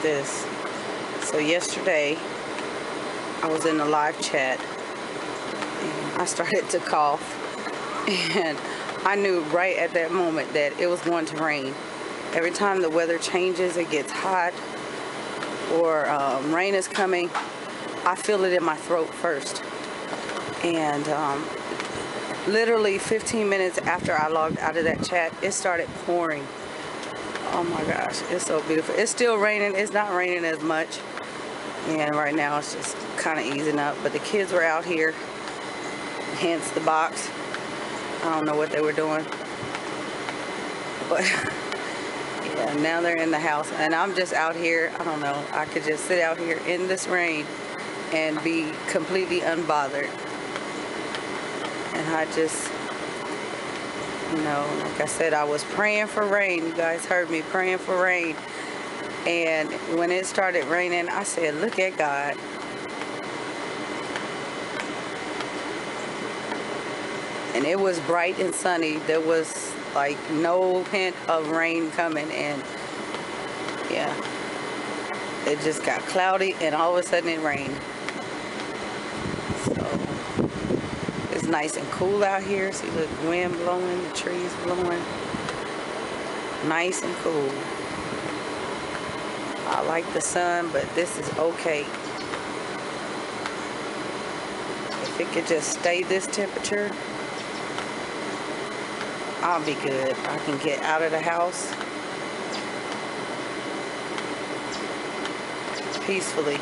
this. So yesterday I was in a live chat and I started to cough, and I knew right at that moment that it was going to rain. Every time the weather changes, it gets hot or rain is coming, I feel it in my throat first. And literally 15 minutes after I logged out of that chat, it started pouring. Oh my gosh, it's so beautiful. It's still raining. It's not raining as much, and right now it's just kind of easing up, but the kids were out here, hence the box. I don't know what they were doing, but yeah, now they're in the house and I'm just out here. I don't know, I could just sit out here in this rain and be completely unbothered. And I just, you know, like I said, I was praying for rain. You guys heard me praying for rain. And when it started raining, I said, look at God. And it was bright and sunny. There was like no hint of rain coming. And yeah, it just got cloudy and all of a sudden it rained. So it's nice and cool out here. See, look, wind blowing, the trees blowing. Nice and cool. I like the sun, but this is okay. If it could just stay this temperature, I'll be good. I can get out of the house peacefully.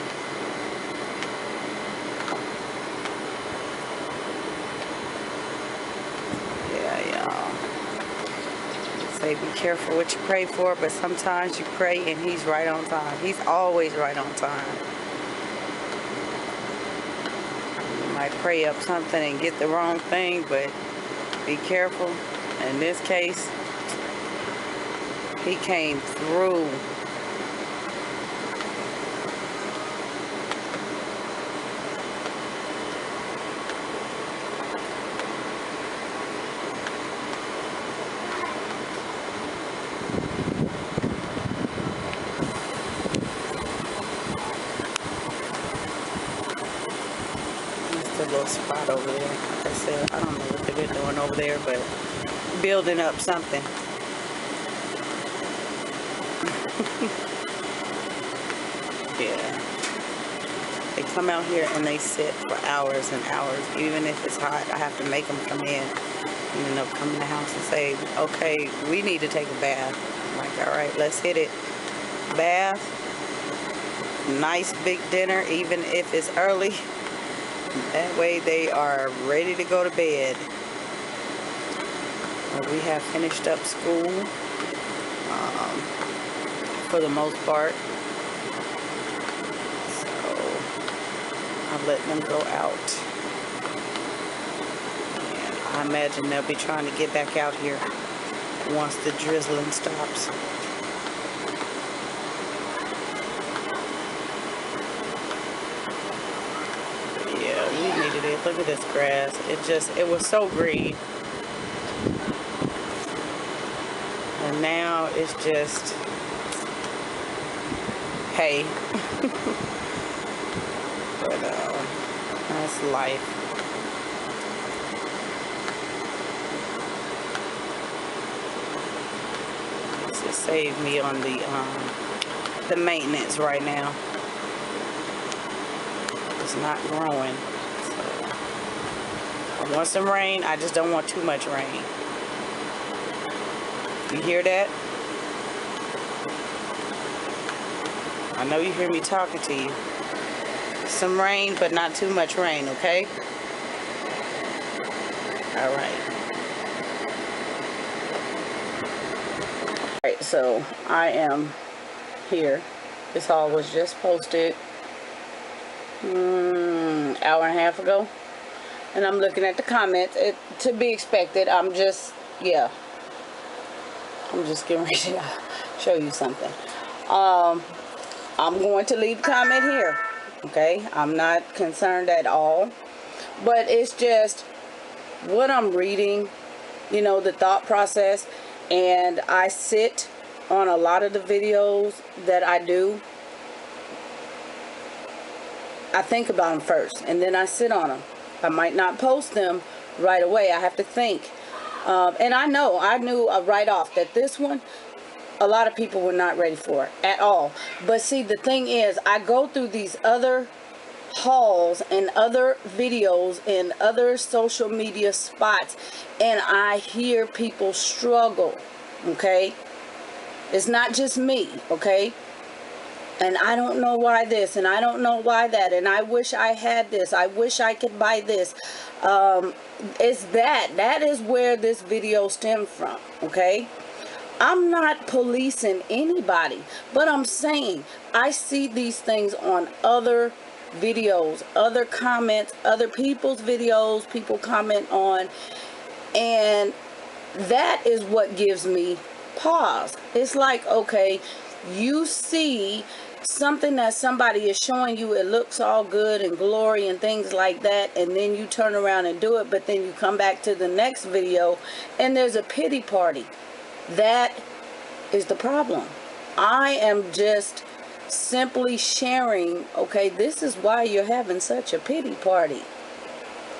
Say be careful what you pray for, but sometimes you pray and he's right on time. He's always right on time. You might pray up something and get the wrong thing, but be careful. In this case, he came through. Little spot over there. Like I said, I don't know what they've been doing over there, but building up something. Yeah. They come out here and they sit for hours and hours. Even if it's hot, I have to make them come in. You know, come in the house and say, okay, we need to take a bath. I'm like, all right, let's hit it. Bath. Nice big dinner, even if it's early. That way they are ready to go to bed. Well, we have finished up school for the most part. So I'll let them go out. And I imagine they'll be trying to get back out here once the drizzling stops. Look at this grass. It was so green. And now it's just hay. But that's life. This has saved me on the maintenance right now. It's not growing. I want some rain. I just don't want too much rain. You hear that? I know you hear me talking to you. Some rain, but not too much rain, okay? All right. All right, so I am here. This all was just posted hour and a half ago. And I'm looking at the comments. To be expected. I'm just getting ready to show you something. I'm going to leave a comment here. Okay? I'm not concerned at all. But it's just what I'm reading, you know, the thought process. And I sit on a lot of the videos that I do. I think about them first, and then I sit on them. I might not post them right away. I have to think. And I knew right off that this one, a lot of people were not ready for it at all. But see, the thing is, I go through these other hauls and other videos and other social media spots, and I hear people struggle, okay? It's not just me, okay? And I don't know why this, and I don't know why that, and I wish I had this, I wish I could buy this. It's that is where this video stemmed from, okay? I'm not policing anybody, but I'm saying I see these things on other videos, other comments, other people's videos, people comment on, and that is what gives me pause. It's like, okay, you see something that somebody is showing you, it looks all good and glory and things like that, and then you turn around and do it, but then you come back to the next video and there's a pity party. That is the problem. I am just simply sharing, okay, this is why you're having such a pity party,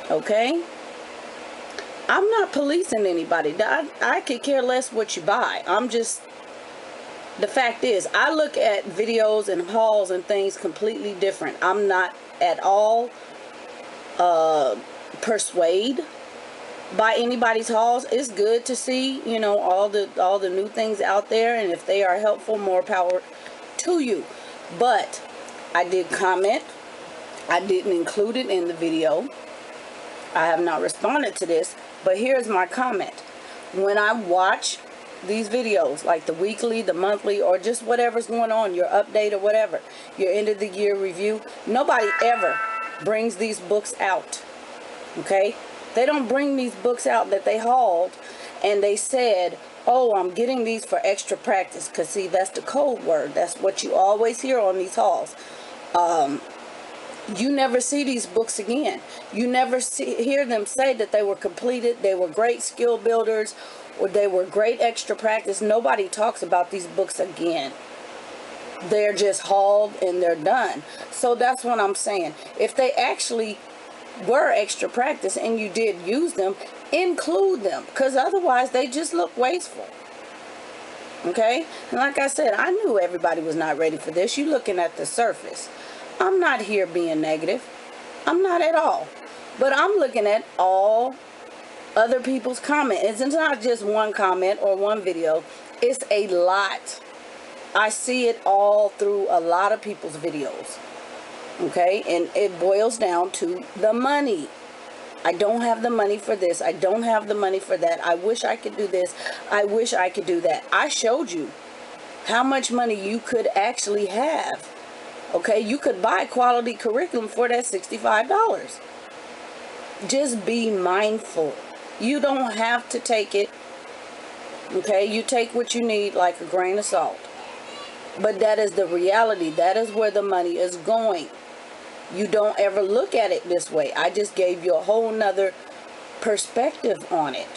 okay? I'm not policing anybody. I could care less what you buy. I'm just, the fact is, I look at videos and hauls and things completely different. I'm not at all persuaded by anybody's hauls. It's good to see, you know, all the new things out there, and if they are helpful, more power to you. But I did comment. I didn't include it in the video. I have not responded to this, but here's my comment. When I watch these videos, like the weekly, the monthly, or just whatever's going on, your update or whatever, your end of the year review, nobody ever brings these books out, okay? They don't bring these books out that they hauled and they said, oh, I'm getting these for extra practice, because see, that's the code word. That's what you always hear on these hauls. You never see these books again. You never hear them say that they were completed, they were great skill builders, or they were great extra practice. Nobody talks about these books again. They're just hauled and they're done. So that's what I'm saying. If they actually were extra practice and you did use them, include them, because otherwise they just look wasteful. Okay? And like I said, I knew everybody was not ready for this. You're looking at the surface. I'm not here being negative. I'm not at all. But I'm looking at all other people's comments. It's not just one comment or one video. It's a lot. I see it all through a lot of people's videos. Okay? And it boils down to the money. I don't have the money for this. I don't have the money for that. I wish I could do this. I wish I could do that. I showed you how much money you could actually have. Okay, you could buy quality curriculum for that $65. Just be mindful. You don't have to take it. Okay, you take what you need like a grain of salt. But that is the reality. That is where the money is going. You don't ever look at it this way. I just gave you a whole nother perspective on it.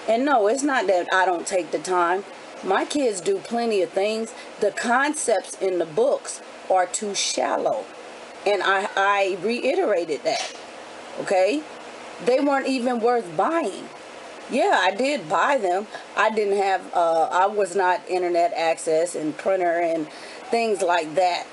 And no, it's not that I don't take the time. My kids do plenty of things. The concepts in the books are too shallow. And I reiterated that. Okay? They weren't even worth buying. Yeah, I did buy them. I didn't have, I was not internet access and printer and things like that.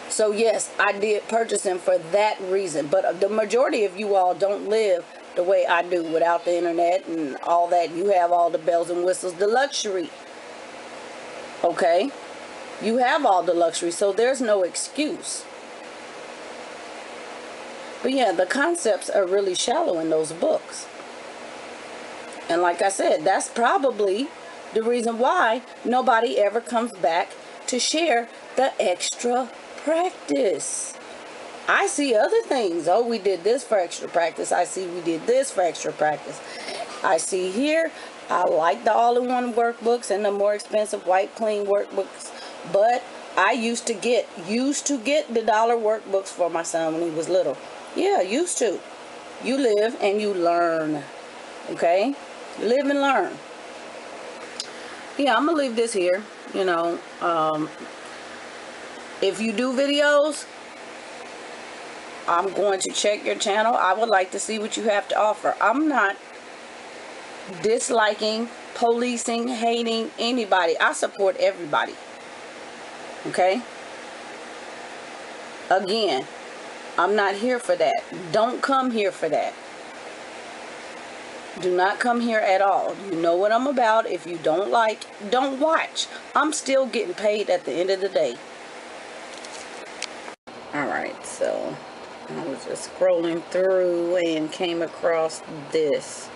So yes, I did purchase them for that reason. But the majority of you all don't live the way I do without the internet and all that. You have all the bells and whistles, the luxury. Okay? You have all the luxury, so there's no excuse. But yeah, the concepts are really shallow in those books. And like I said, that's probably the reason why nobody ever comes back to share the extra practice. I see other things. Oh, we did this for extra practice. I see we did this for extra practice. I see here, I like the all-in-one workbooks and the more expensive white clean workbooks. But I used to get the dollar workbooks for my son when he was little. Yeah, used to. You live and you learn. Okay? Live and learn. Yeah, I'm going to leave this here. You know, If you do videos, I'm going to check your channel. I would like to see what you have to offer. I'm not disliking, policing, hating anybody. I support everybody. Okay? Again, I'm not here for that. Don't come here for that. Do not come here at all. You know what I'm about. If you don't like, don't watch. I'm still getting paid at the end of the day. Alright, so I was just scrolling through and came across this.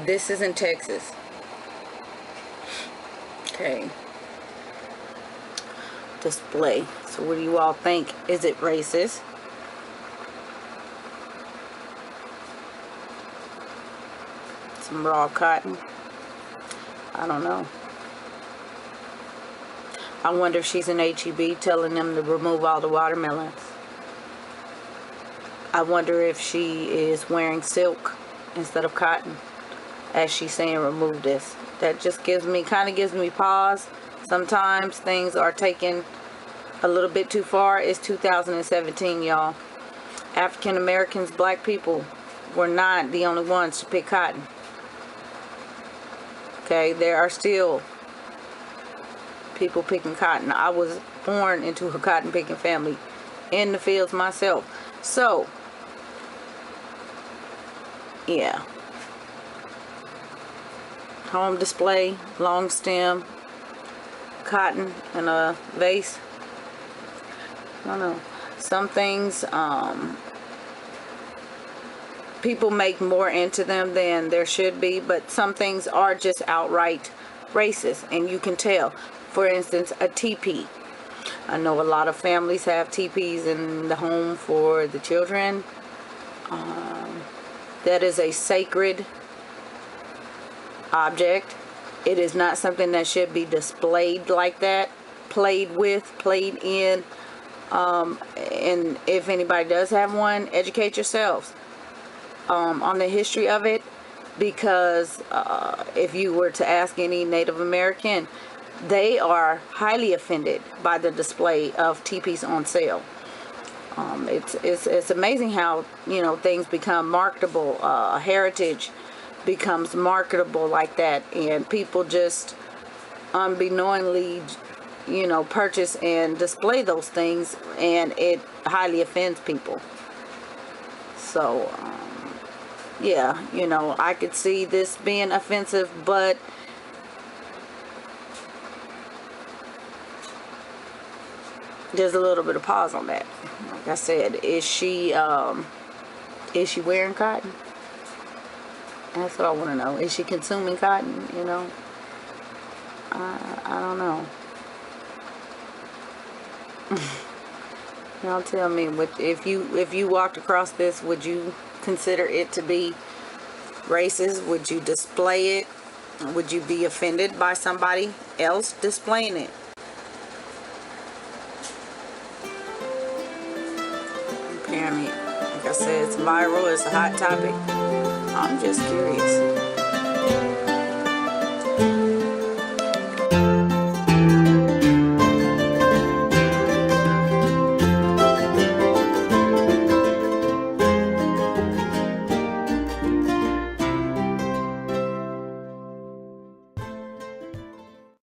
This is in Texas. Okay. Display. So what do you all think? Is it racist? Some raw cotton. I don't know. I wonder if she's in HEB telling them to remove all the watermelons. I wonder if she is wearing silk instead of cotton, as she's saying remove this. That just kind of gives me pause. Sometimes things are taken a little bit too far. It's 2017, y'all. African Americans, black people, were not the only ones to pick cotton. Okay, there are still people picking cotton. I was born into a cotton picking family in the fields myself. So, yeah. Home display, long stem, cotton in a vase. I don't know. Some things, people make more into them than there should be, but some things are just outright racist, and you can tell. For instance, a teepee. I know a lot of families have teepees in the home for the children. That is a sacred object. It is not something that should be displayed like that, played with, played in. And if anybody does have one, educate yourselves on the history of it, because if you were to ask any Native American, they are highly offended by the display of teepees on sale. It's amazing how, you know, things become marketable. Heritage becomes marketable like that, and people just unbeknowingly, you know, purchase and display those things, and it highly offends people. So yeah, you know, I could see this being offensive, but there's a little bit of pause on that. Like I said, is she wearing cotton? That's what I want to know. Is she consuming cotton? You know, I don't know. Y'all tell me, if you walked across this, would you consider it to be racist? Would you display it? Would you be offended by somebody else displaying it? Apparently, like I said, it's viral. It's a hot topic. I'm just curious.